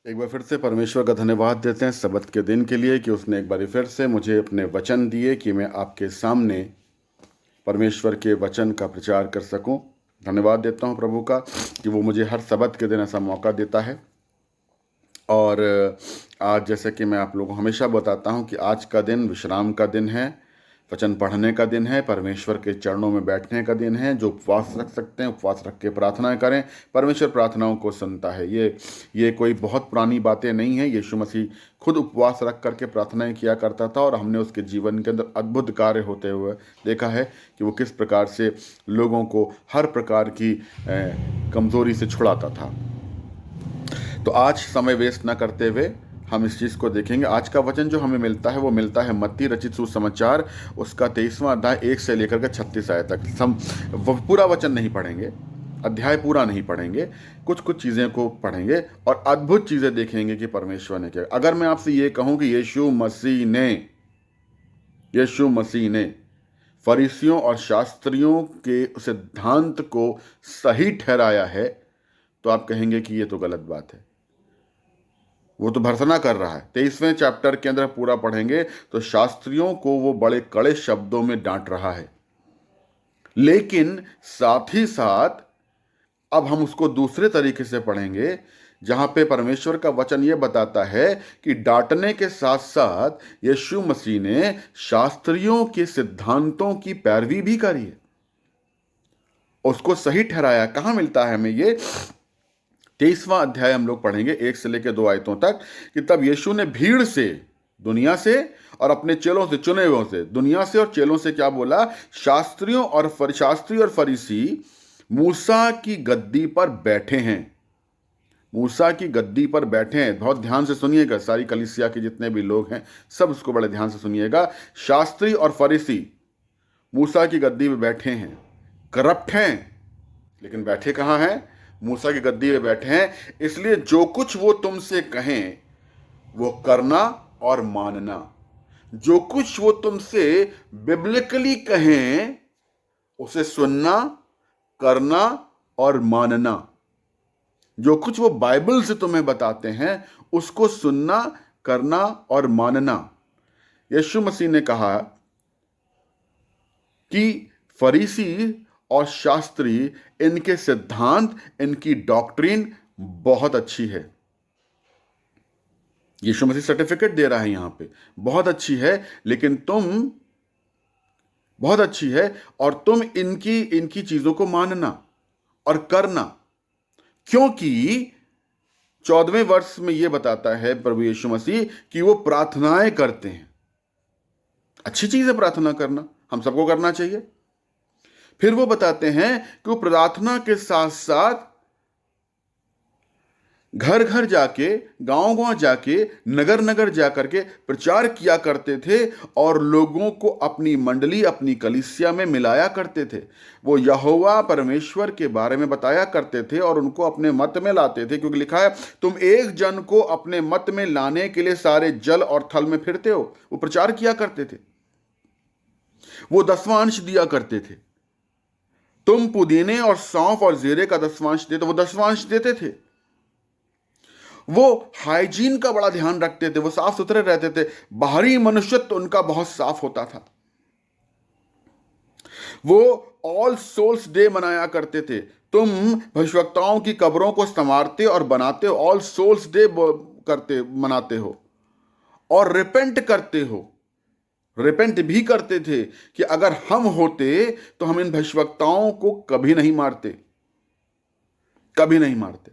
एक बार फिर से परमेश्वर का धन्यवाद देते हैं सबत के दिन के लिए कि उसने एक बार फिर से मुझे अपने वचन दिए कि मैं आपके सामने परमेश्वर के वचन का प्रचार कर सकूं। धन्यवाद देता हूं प्रभु का कि वो मुझे हर सबत के दिन ऐसा मौका देता है। और आज जैसे कि मैं आप लोगों को हमेशा बताता हूं कि आज का दिन विश्राम का दिन है, वचन पढ़ने का दिन है, परमेश्वर के चरणों में बैठने का दिन है। जो उपवास रख सकते हैं उपवास रख के प्रार्थना करें, परमेश्वर प्रार्थनाओं को सुनता है। ये कोई बहुत पुरानी बातें नहीं हैं। यीशु मसीह खुद उपवास रख करके प्रार्थनाएं किया करता था और हमने उसके जीवन के अंदर अद्भुत कार्य होते हुए देखा है कि वो किस प्रकार से लोगों को हर प्रकार की कमज़ोरी से छुड़ाता था। तो आज समय वेस्ट ना करते हुए हम इस चीज़ को देखेंगे। आज का वचन जो हमें मिलता है वो मिलता है मत्ती रचित सुसमाचार, उसका 23वां अध्याय 1 से लेकर के 36 आयत तक। हम पूरा वचन नहीं पढ़ेंगे, अध्याय पूरा नहीं पढ़ेंगे, कुछ कुछ चीज़ें को पढ़ेंगे और अद्भुत चीज़ें देखेंगे कि परमेश्वर ने क्या। अगर मैं आपसे ये कहूँ कि यीशु मसीह ने फरीसियों और शास्त्रियों के सिद्धांत को सही ठहराया है, तो आप कहेंगे कि ये तो गलत बात है, वो तो भर्त्सना कर रहा है। 23वें चैप्टर के अंदर पूरा पढ़ेंगे तो शास्त्रियों को वो बड़े कड़े शब्दों में डांट रहा है, लेकिन साथ ही साथ अब हम उसको दूसरे तरीके से पढ़ेंगे जहां पे परमेश्वर का वचन ये बताता है कि डांटने के साथ साथ यीशु मसीह ने शास्त्रियों के सिद्धांतों की पैरवी भी करी है, उसको सही ठहराया। कहां मिलता है हमें ये? 23वां अध्याय हम लोग पढ़ेंगे 1 से लेकर 2 आयतों तक कि तब यीशु ने भीड़ से, दुनिया से और अपने चेलों से, चुने हुओं से, दुनिया से और चेलों से क्या बोला? शास्त्री और फरीसी मूसा की गद्दी पर बैठे हैं। मूसा की गद्दी पर बैठे हैं। बहुत ध्यान से सुनिएगा, सारी कलीसिया के जितने भी लोग हैं सब उसको बड़े ध्यान से सुनिएगा। शास्त्री और फरीसी मूसा की गद्दी पर बैठे हैं, करप्ट हैं, लेकिन बैठे कहाँ हैं? मूसा की गद्दी पे बैठे हैं। इसलिए जो कुछ वो तुमसे कहें वो करना और मानना। जो कुछ वो तुमसे बिब्लिकली कहें उसे सुनना, करना और मानना। जो कुछ वो बाइबल से तुम्हें बताते हैं उसको सुनना, करना और मानना। यीशु मसीह ने कहा कि फरीसी और शास्त्री, इनके सिद्धांत, इनकी डॉक्ट्रिन बहुत अच्छी है। यीशु मसीह सर्टिफिकेट दे रहा है यहां पे, बहुत अच्छी है, लेकिन तुम बहुत अच्छी है और तुम इनकी चीजों को मानना और करना। क्योंकि 14वें वर्ष में यह बताता है प्रभु यीशु मसीह कि वो प्रार्थनाएं करते हैं। अच्छी चीज है प्रार्थना करना, हम सबको करना चाहिए। फिर वो बताते हैं कि वो प्रार्थना के साथ साथ घर घर जाके, गांव गांव जाके, नगर नगर जाकर के प्रचार किया करते थे और लोगों को अपनी मंडली, अपनी कलीसिया में मिलाया करते थे। वो यहोवा परमेश्वर के बारे में बताया करते थे और उनको अपने मत में लाते थे, क्योंकि लिखा है तुम एक जन को अपने मत में लाने के लिए सारे जल और थल में फिरते हो। वो प्रचार किया करते थे, वो 10वां अंश दिया करते थे। तुम पुदीने और सौंफ और जीरे का 10वां अंश देते, वो 10वां अंश देते थे। वो हाइजीन का बड़ा ध्यान रखते थे, वो साफ सुथरे रहते थे, बाहरी मनुष्यत्व उनका बहुत साफ होता था। वो ऑल सोल्स डे मनाया करते थे। तुम भविष्यवक्ताओं की कब्रों को संवारते और बनाते हो, ऑल सोल्स डे करते मनाते हो और रिपेंट करते हो। रिपेंट भी करते थे कि अगर हम होते तो हम इन भविष्यवक्ताओं को कभी नहीं मारते, कभी नहीं मारते।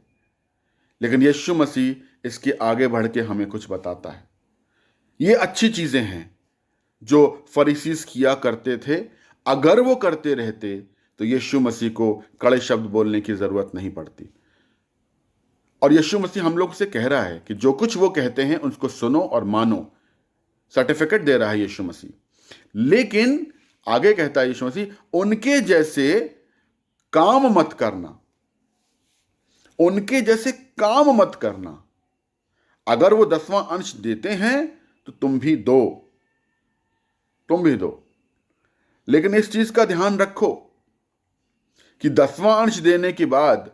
लेकिन यीशु मसीह इसके आगे बढ़ के हमें कुछ बताता है। ये अच्छी चीजें हैं जो फरीसीस किया करते थे। अगर वो करते रहते तो यीशु मसीह को कड़े शब्द बोलने की जरूरत नहीं पड़ती। और यीशु मसीह हम लोग से कह रहा है कि जो कुछ वो कहते हैं उसको सुनो और मानो। सर्टिफिकेट दे रहा है यीशु मसीह। लेकिन आगे कहता है यीशु मसीह, उनके जैसे काम मत करना, उनके जैसे काम मत करना। अगर वो 10वां अंश देते हैं तो तुम भी दो, तुम भी दो। लेकिन इस चीज का ध्यान रखो कि 10वां अंश देने के बाद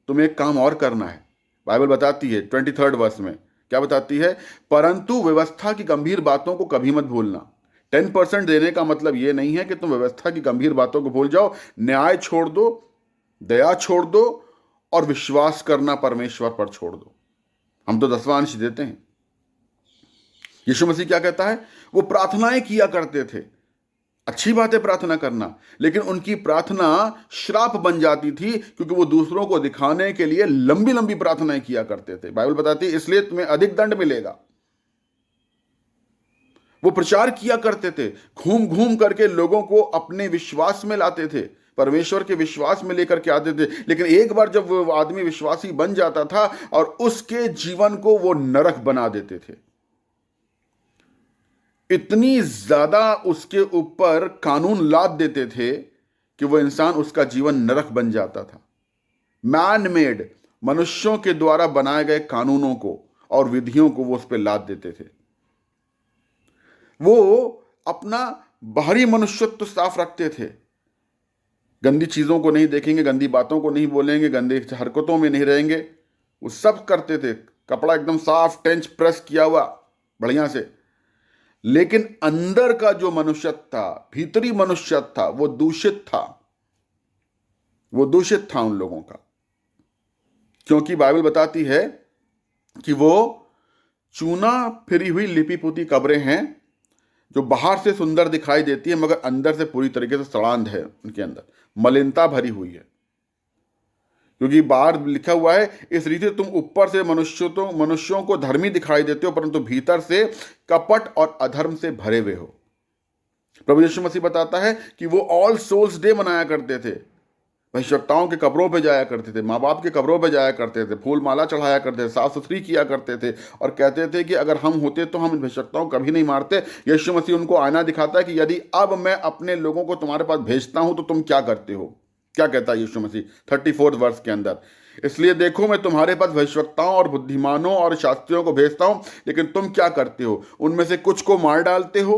तुम्हें एक काम और करना है। बाइबल बताती है 23rd वर्स में, क्या बताती है? परंतु व्यवस्था की गंभीर बातों को कभी मत भूलना। 10% देने का मतलब यह नहीं है कि तुम व्यवस्था की गंभीर बातों को भूल जाओ। न्याय छोड़ दो, दया छोड़ दो, और विश्वास करना परमेश्वर पर छोड़ दो। हम तो 10वां अंश देते हैं। यीशु मसीह क्या कहता है? वो प्रार्थनाएं किया करते थे। अच्छी बात है प्रार्थना करना, लेकिन उनकी प्रार्थना श्राप बन जाती थी, क्योंकि वो दूसरों को दिखाने के लिए लंबी लंबी प्रार्थनाएं किया करते थे। बाइबल बताती है इसलिए तुम्हें अधिक दंड मिलेगा। वो प्रचार किया करते थे, घूम घूम करके लोगों को अपने विश्वास में लाते थे, परमेश्वर के विश्वास में लेकर के आते थे। लेकिन एक बार जब वो आदमी विश्वासी बन जाता था और उसके जीवन को वो नरक बना देते थे। इतनी ज्यादा उसके ऊपर कानून लाद देते थे कि वो इंसान, उसका जीवन नरक बन जाता था। मैन मेड, मनुष्यों के द्वारा बनाए गए कानूनों को और विधियों को वो उस पर लाद देते थे। वो अपना बाहरी मनुष्यत्व तो साफ रखते थे, गंदी चीजों को नहीं देखेंगे, गंदी बातों को नहीं बोलेंगे, गंदी हरकतों में नहीं रहेंगे, वो सब करते थे। कपड़ा एकदम साफ, टेंच प्रेस किया हुआ बढ़िया से। लेकिन अंदर का जो मनुष्यत्व था, भीतरी मनुष्यत्व था, वो दूषित था। वो दूषित था उन लोगों का, क्योंकि बाइबल बताती है कि वो चूना फिरी हुई लिपि पोती कब्रें हैं, जो बाहर से सुंदर दिखाई देती है मगर अंदर से पूरी तरीके से सड़ांध है, उनके अंदर मलिनता भरी हुई है। क्योंकि बाहर लिखा हुआ है, इस रीति तुम ऊपर से मनुष्यों को धर्मी दिखाई देते हो, परंतु भीतर से कपट और अधर्म से भरे हुए हो। प्रभु यीशु मसीह बताता है कि वो ऑल सोल्स डे मनाया करते थे, भविष्यवक्ताओं के कब्रों पे जाया करते थे, माँ बाप के कब्रों पे जाया करते थे, फूल माला चढ़ाया करते थे, साफ सुथरी किया करते थे, और कहते थे कि अगर हम होते तो हम भविष्यवक्ताओं कभी नहीं मारते। यीशु मसीह उनको आईना दिखाता है कि यदि अब मैं अपने लोगों को तुम्हारे पास भेजता हूं तो तुम क्या करते हो। क्या कहता है यीशु मसीह 34 वर्ष के अंदर? इसलिए देखो, मैं तुम्हारे पास भविष्यवक्ताओं और बुद्धिमानों और शास्त्रियों को भेजता हूं, लेकिन तुम क्या करते हो? उनमें से कुछ को मार डालते हो,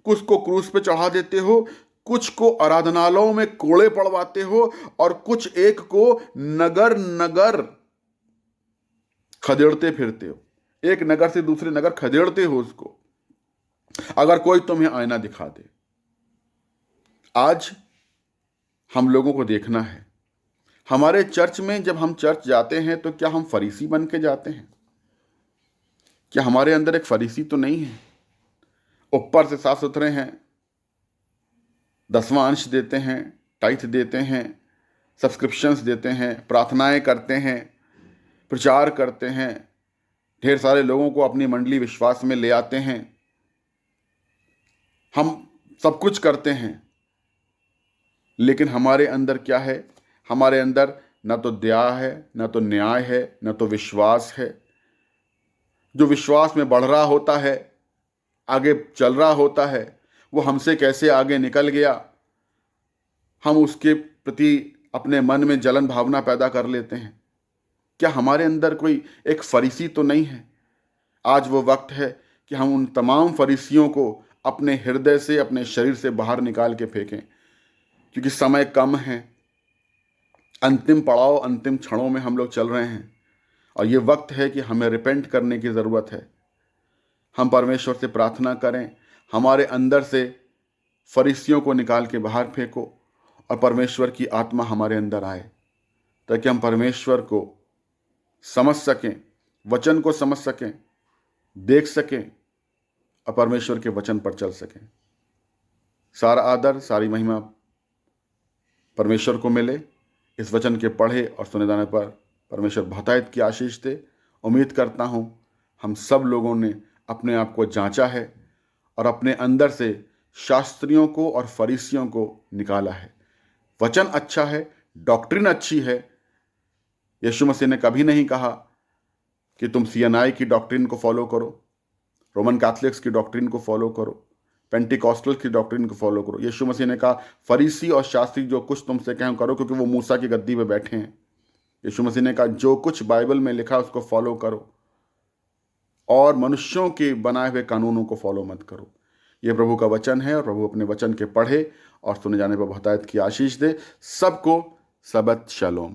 कुछ को क्रूस पे चढ़ा देते हो, कुछ को आराधनालयों में कोड़े पड़वाते हो, और कुछ एक को नगर नगर खदेड़ते फिरते हो। एक नगर से दूसरे नगर खदेड़ते हो उसको, अगर कोई तुम्हें आईना दिखा दे। आज हम लोगों को देखना है, हमारे चर्च में जब हम चर्च जाते हैं तो क्या हम फरीसी बन के जाते हैं? क्या हमारे अंदर एक फरीसी तो नहीं है? ऊपर से साफ सुथरे हैं, 10वां अंश देते हैं, टाइथ देते हैं, सब्सक्रिप्शंस देते हैं, प्रार्थनाएं करते हैं, प्रचार करते हैं, ढेर सारे लोगों को अपनी मंडली विश्वास में ले आते हैं, हम सब कुछ करते हैं, लेकिन हमारे अंदर क्या है? हमारे अंदर न तो दया है, न तो न्याय है, न तो विश्वास है। जो विश्वास में बढ़ रहा होता है, आगे चल रहा होता है, वो हमसे कैसे आगे निकल गया, हम उसके प्रति अपने मन में जलन भावना पैदा कर लेते हैं। क्या हमारे अंदर कोई एक फरीसी तो नहीं है? आज वो वक्त है कि हम उन तमाम फरीसियों को अपने हृदय से, अपने शरीर से बाहर निकाल के फेंकें, क्योंकि समय कम है। अंतिम पड़ाव, अंतिम क्षणों में हम लोग चल रहे हैं, और ये वक्त है कि हमें रिपेंट करने की ज़रूरत है। हम परमेश्वर से प्रार्थना करें, हमारे अंदर से फरीसियों को निकाल के बाहर फेंको, और परमेश्वर की आत्मा हमारे अंदर आए, ताकि हम परमेश्वर को समझ सकें, वचन को समझ सकें, देख सकें, और परमेश्वर के वचन पर चल सकें। सारा आदर, सारी महिमा परमेश्वर को मिले। इस वचन के पढ़े और सुने जाने पर परमेश्वर बहुतायत की आशीष दे। उम्मीद करता हूँ हम सब लोगों ने अपने आप को जांचा है और अपने अंदर से शास्त्रियों को और फरीसियों को निकाला है। वचन अच्छा है, डॉक्ट्रिन अच्छी है। यीशु मसीह ने कभी नहीं कहा कि तुम CNI की डॉक्ट्रिन को फॉलो करो, रोमन कैथलिक्स की डॉक्ट्रिन को फॉलो करो, पेंटिकॉस्टल की डॉक्ट्रिन को फॉलो करो। यीशु मसीह ने कहा फरीसी और शास्त्री जो कुछ तुमसे कहें करो, क्योंकि वो मूसा की गद्दी पे बैठे हैं। यीशु मसीह ने कहा जो कुछ बाइबल में लिखा उसको फॉलो करो, और मनुष्यों के बनाए हुए कानूनों को फॉलो मत करो। ये प्रभु का वचन है, और प्रभु अपने वचन के पढ़े और सुने जाने पर बहुतायत की आशीष दे। सबको सबत शलोम।